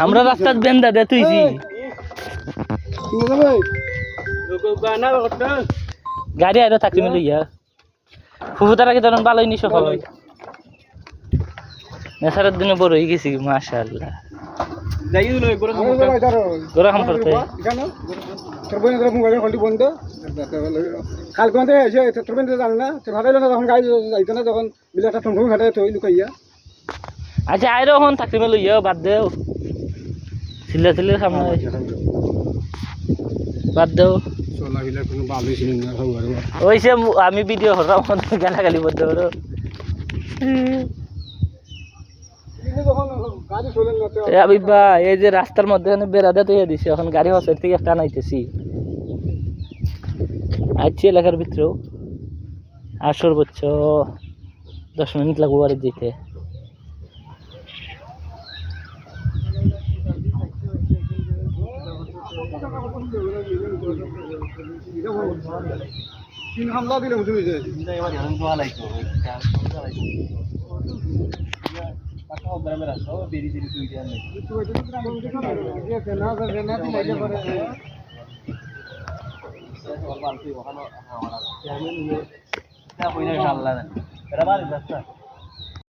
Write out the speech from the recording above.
আমরা রাস্তাত বেন্দা দে তুইছি গাড়ি আইলো থাকতে মিলে ইয়া ফুফুতারা কি তখন ভালোই নি সফল হয় নেশারের দিনে বড় হয়ে গেছি মাশাআল্লাহ যাই হলো গোরা খাম করতে তোর বোন তোর মোবাইল কলটি বন্ধ কাল কোনতে এসে তোর বোন জানে না তোর ভাড়াইলো না তখন গাড়ি যাইতো না তখন বিলাটা টমটম ঘাটায় তো লুকাইয়া আচ্ছা আইরো হন থাকতে মিলে ইয়া বাদ দেও ছিলা ছিলের সামনে বাদ দেও সোলা বিলা কোনো ভালোই ছিল না সব ঘরে ওইসে আমি ভিডিও হরাম গালাগালি বলতে পারো গাড়ি চলেন না এ আবিবা এই যে রাস্তার মধ্যে বেড়াদা তৈরি দিছে এখন গাড়ি হসের থেকে একটা আনাইতেছি আইছি এলাকার ভিতরেও আর সর্বোচ্চ 10 মিনিট লাগবে বাড়ি যেতে তিন হামলা দিলে বুঝে যায় ইনশাআল্লাহ